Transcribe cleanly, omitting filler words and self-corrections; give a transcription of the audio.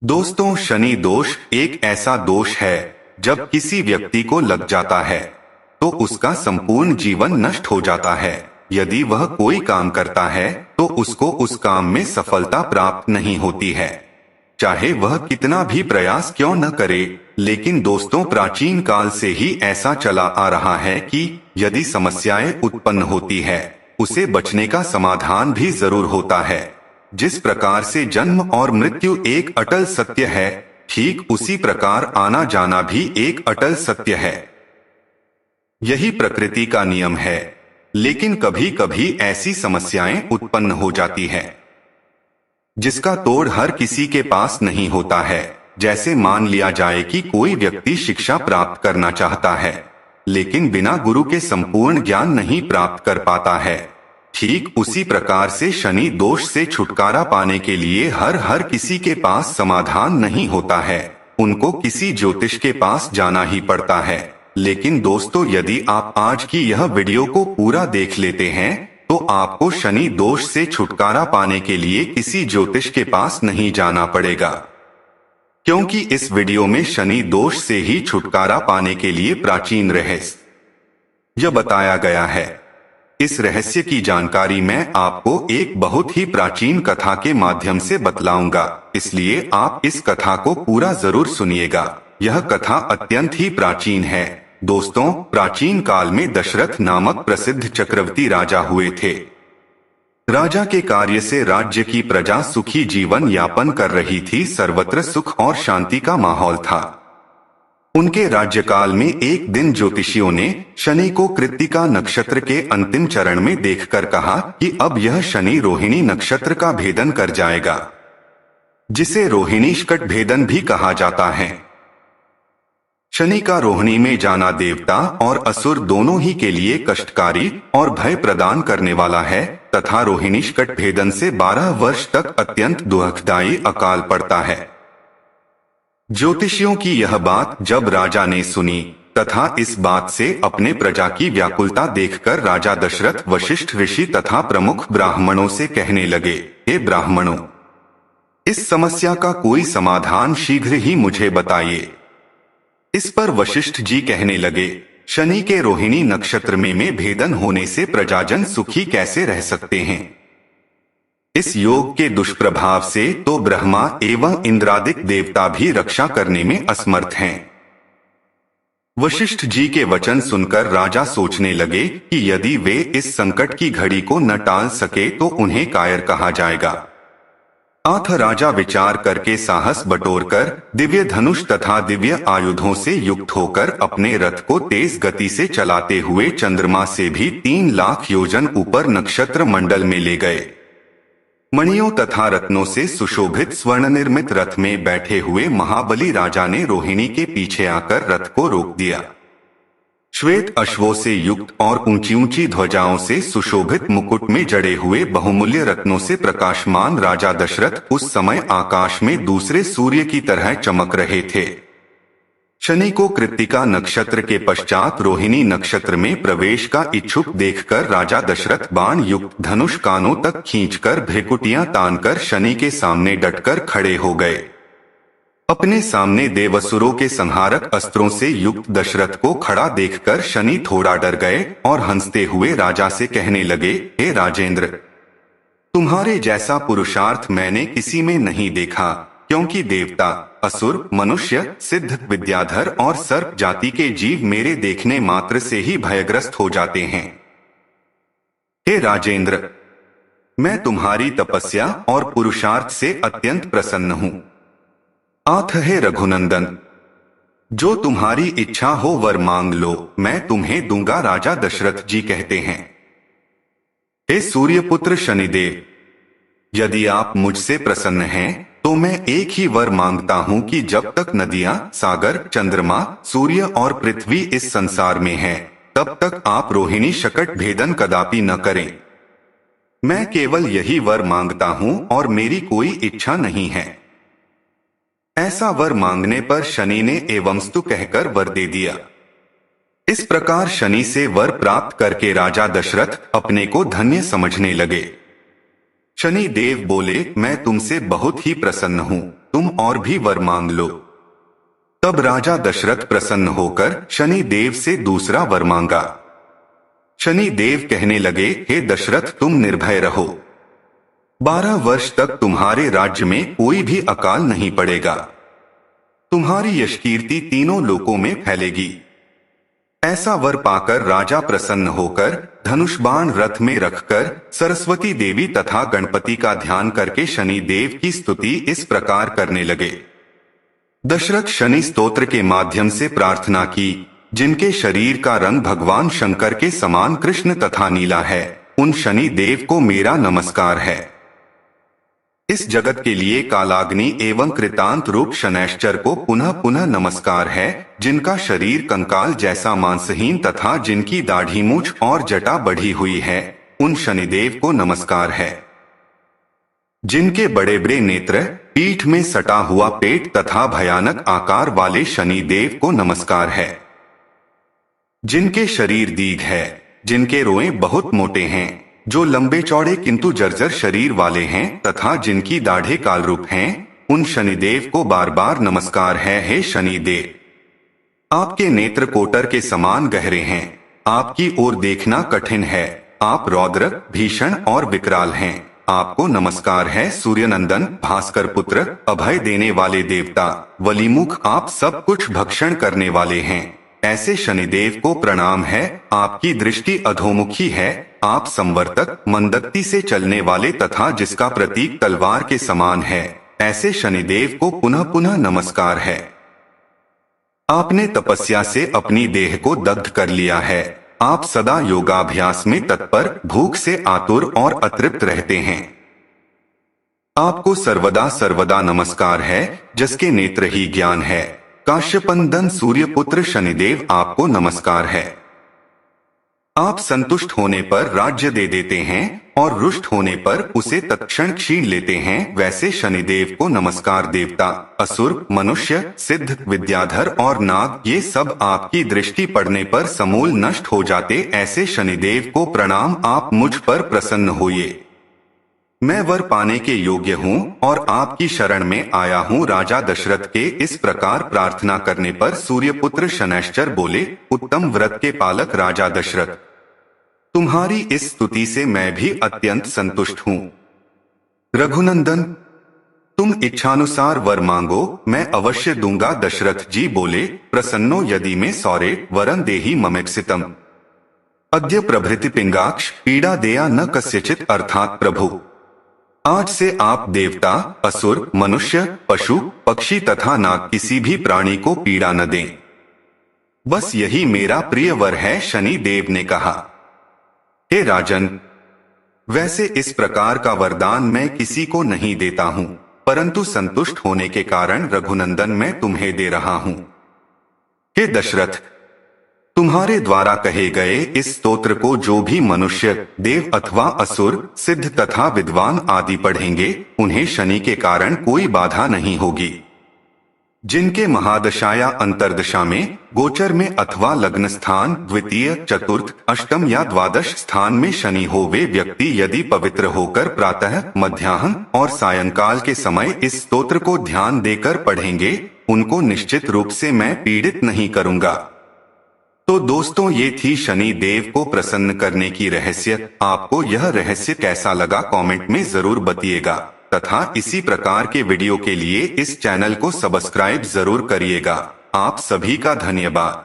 दोस्तों, शनि दोष एक ऐसा दोष है जब किसी व्यक्ति को लग जाता है तो उसका संपूर्ण जीवन नष्ट हो जाता है। यदि वह कोई काम करता है तो उसको उस काम में सफलता प्राप्त नहीं होती है, चाहे वह कितना भी प्रयास क्यों न करे। लेकिन दोस्तों, प्राचीन काल से ही ऐसा चला आ रहा है कि यदि समस्याएं उत्पन्न होती है उसे बचने का समाधान भी जरूर होता है। जिस प्रकार से जन्म और मृत्यु एक अटल सत्य है, ठीक उसी प्रकार आना जाना भी एक अटल सत्य है। यही प्रकृति का नियम है। लेकिन कभी कभी ऐसी समस्याएं उत्पन्न हो जाती है जिसका तोड़ हर किसी के पास नहीं होता है। जैसे मान लिया जाए कि कोई व्यक्ति शिक्षा प्राप्त करना चाहता है लेकिन बिना गुरु के संपूर्ण ज्ञान नहीं प्राप्त कर पाता है। ठीक उसी प्रकार से शनि दोष से छुटकारा पाने के लिए हर किसी के पास समाधान नहीं होता है, उनको किसी ज्योतिष के पास जाना ही पड़ता है। लेकिन दोस्तों, यदि आप आज की यह वीडियो को पूरा देख लेते हैं तो आपको शनि दोष से छुटकारा पाने के लिए किसी ज्योतिष के पास नहीं जाना पड़ेगा, क्योंकि इस वीडियो में शनि दोष से ही छुटकारा पाने के लिए प्राचीन रहस्य यह बताया गया है। इस रहस्य की जानकारी मैं आपको एक बहुत ही प्राचीन कथा के माध्यम से बतलाऊंगा, इसलिए आप इस कथा को पूरा जरूर सुनिएगा। यह कथा अत्यंत ही प्राचीन है। दोस्तों, प्राचीन काल में दशरथ नामक प्रसिद्ध चक्रवर्ती राजा हुए थे। राजा के कार्य से राज्य की प्रजा सुखी जीवन यापन कर रही थी। सर्वत्र सुख और शांति का माहौल था। उनके राज्यकाल में एक दिन ज्योतिषियों ने शनि को कृत्तिका नक्षत्र के अंतिम चरण में देखकर कहा कि अब यह शनि रोहिणी नक्षत्र का भेदन कर जाएगा, जिसे रोहिणी शकट भेदन भी कहा जाता है। शनि का रोहिणी में जाना देवता और असुर दोनों ही के लिए कष्टकारी और भय प्रदान करने वाला है तथा रोहिणी शकट भेदन से 12 वर्ष तक अत्यंत दुखदायी अकाल पड़ता है। ज्योतिषियों की यह बात जब राजा ने सुनी तथा इस बात से अपने प्रजा की व्याकुलता देखकर राजा दशरथ वशिष्ठ ऋषि तथा प्रमुख ब्राह्मणों से कहने लगे, हे ब्राह्मणों, इस समस्या का कोई समाधान शीघ्र ही मुझे बताइए। इस पर वशिष्ठ जी कहने लगे, शनि के रोहिणी नक्षत्र में भेदन होने से प्रजाजन सुखी कैसे रह सकते हैं। इस योग के दुष्प्रभाव से तो ब्रह्मा एवं इंद्रादिक देवता भी रक्षा करने में असमर्थ हैं। वशिष्ठ जी के वचन सुनकर राजा सोचने लगे कि यदि वे इस संकट की घड़ी को न टाल सके तो उन्हें कायर कहा जाएगा। अतः राजा विचार करके साहस बटोरकर दिव्य धनुष तथा दिव्य आयुधों से युक्त होकर अपने रथ को तेज गति से चलाते हुए चंद्रमा से भी 3 लाख योजन ऊपर नक्षत्र मंडल में ले गए। मणियों तथा रत्नों से सुशोभित स्वर्ण निर्मित रथ में बैठे हुए महाबली राजा ने रोहिणी के पीछे आकर रथ को रोक दिया। श्वेत अश्वों से युक्त और ऊंची ऊंची ध्वजाओं से सुशोभित मुकुट में जड़े हुए बहुमूल्य रत्नों से प्रकाशमान राजा दशरथ उस समय आकाश में दूसरे सूर्य की तरह चमक रहे थे। शनि को कृत्तिका नक्षत्र के पश्चात रोहिणी नक्षत्र में प्रवेश का इच्छुक देखकर राजा दशरथ बाण युक्त धनुष कानों तक खींचकर भ्रिकुटियां तानकर शनि के सामने डटकर खड़े हो गए। अपने सामने देवसुरों के संहारक अस्त्रों से युक्त दशरथ को खड़ा देखकर शनि थोड़ा डर गए और हंसते हुए राजा से कहने लगे, हे राजेंद्र, तुम्हारे जैसा पुरुषार्थ मैंने किसी में नहीं देखा, क्योंकि देवता, असुर, मनुष्य, सिद्ध, विद्याधर और सर्प जाति के जीव मेरे देखने मात्र से ही भयग्रस्त हो जाते हैं। हे राजेंद्र, मैं तुम्हारी तपस्या और पुरुषार्थ से अत्यंत प्रसन्न हूं। अतः हे रघुनंदन, जो तुम्हारी इच्छा हो वर मांग लो, मैं तुम्हें दूंगा, राजा दशरथ जी कहते हैं। हे सूर्यपुत्र शनिदेव, यदि आप मुझसे प्रसन्न हैं तो मैं एक ही वर मांगता हूं कि जब तक नदियां, सागर, चंद्रमा, सूर्य और पृथ्वी इस संसार में हैं, तब तक आप रोहिणी शकट भेदन कदापि न करें। मैं केवल यही वर मांगता हूं और मेरी कोई इच्छा नहीं है। ऐसा वर मांगने पर शनि ने एवंस्तु कहकर वर दे दिया। इस प्रकार शनि से वर प्राप्त करके राजा दशरथ अपने को धन्य समझने लगे। शनि देव बोले, मैं तुमसे बहुत ही प्रसन्न हूँ, तुम और भी वर मांग लो। तब राजा दशरथ प्रसन्न होकर शनि देव से दूसरा वर मांगा। शनि देव कहने लगे, हे दशरथ, तुम निर्भय रहो। 12 वर्ष तक तुम्हारे राज्य में कोई भी अकाल नहीं पड़ेगा। तुम्हारी यश कीर्ति तीनों लोकों में फैलेगी। ऐसा वर पाकर राजा प्रसन्न होकर धनुष बाण रथ में रखकर सरस्वती देवी तथा गणपति का ध्यान करके शनि देव की स्तुति इस प्रकार करने लगे। दशरथ शनि स्तोत्र के माध्यम से प्रार्थना की, जिनके शरीर का रंग भगवान शंकर के समान कृष्ण तथा नीला है, उन शनि देव को मेरा नमस्कार है। इस जगत के लिए कालाग्नि एवं कृतांत रूप शनैश्चर को पुनः पुनः नमस्कार है, जिनका शरीर कंकाल जैसा मांसहीन तथा जिनकी दाढ़ी मूछ और जटा बढ़ी हुई है, उन शनिदेव को नमस्कार है। जिनके बड़े बड़े नेत्र, पीठ में सटा हुआ पेट तथा भयानक आकार वाले शनिदेव को नमस्कार है। जिनके शरीर दीर्घ है, जिनके रोए बहुत मोटे हैं, जो लंबे चौड़े किंतु जर्जर शरीर वाले हैं तथा जिनकी दाढ़े कालरूप हैं, उन शनिदेव को बार बार नमस्कार है। हे शनिदेव, आपके नेत्र कोटर के समान गहरे हैं, आपकी ओर देखना कठिन है, आप रौद्र, भीषण और विकराल हैं, आपको नमस्कार है। सूर्यनंदन, भास्कर पुत्र, अभय देने वाले देवता, वलीमुख, आप सब कुछ भक्षण करने वाले हैं, ऐसे शनिदेव को प्रणाम है। आपकी दृष्टि अधोमुखी है, आप संवर्तक, मंदगति से चलने वाले तथा जिसका प्रतीक तलवार के समान है, ऐसे शनिदेव को पुनः पुनः नमस्कार है। आपने तपस्या से अपनी देह को दग्ध कर लिया है, आप सदा योगाभ्यास में तत्पर, भूख से आतुर और अतृप्त रहते हैं। आपको सर्वदा सर्वदा नमस्कार है, जिसके नेत्र ही ज्ञान है। काश्यपंदन सूर्यपुत्र शनिदेव, आपको नमस्कार है। आप संतुष्ट होने पर राज्य दे देते हैं और रुष्ट होने पर उसे तत्क्षण छीन लेते हैं, वैसे शनिदेव को नमस्कार। देवता, असुर, मनुष्य, सिद्ध, विद्याधर और नाग, ये सब आपकी दृष्टि पड़ने पर समूल नष्ट हो जाते, ऐसे शनिदेव को प्रणाम। आप मुझ पर प्रसन्न होइए, मैं वर पाने के योग्य हूँ और आपकी शरण में आया हूँ। राजा दशरथ के इस प्रकार प्रार्थना करने पर सूर्यपुत्र शनैश्चर बोले, उत्तम व्रत के पालक राजा दशरथ, तुम्हारी इस स्तुति से मैं भी अत्यंत संतुष्ट हूँ। रघुनंदन, तुम इच्छानुसार वर मांगो, मैं अवश्य दूंगा। दशरथ जी बोले, प्रसन्नो यदि में सौरे वरं देहि ममेक्षितम, अद्य प्रभृति पिंगाक्ष पीड़ा देया न कस्यचित, अर्थात प्रभु, आज से आप देवता, असुर, मनुष्य, पशु, पक्षी तथा नाग किसी भी प्राणी को पीड़ा न दें, बस यही मेरा प्रिय वर है। शनि देव ने कहा, हे राजन, वैसे इस प्रकार का वरदान मैं किसी को नहीं देता हूँ, परंतु संतुष्ट होने के कारण रघुनंदन मैं तुम्हें दे रहा हूँ। हे दशरथ, तुम्हारे द्वारा कहे गए इस स्तोत्र को जो भी मनुष्य, देव अथवा असुर, सिद्ध तथा विद्वान आदि पढ़ेंगे, उन्हें शनि के कारण कोई बाधा नहीं होगी। जिनके महादशा या अंतरदशा में, गोचर में अथवा लग्न स्थान, द्वितीय, चतुर्थ, अष्टम या द्वादश स्थान में शनि हो, वे व्यक्ति यदि पवित्र होकर प्रातः, मध्याह्न और सायंकाल के समय इस स्तोत्र को ध्यान देकर पढ़ेंगे, उनको निश्चित रूप से मैं पीड़ित नहीं करूंगा। तो दोस्तों, ये थी शनि देव को प्रसन्न करने की रहस्य। आपको यह रहस्य कैसा लगा कमेंट में जरूर बताइएगा, तथा इसी प्रकार के वीडियो के लिए इस चैनल को सब्सक्राइब जरूर करिएगा। आप सभी का धन्यवाद।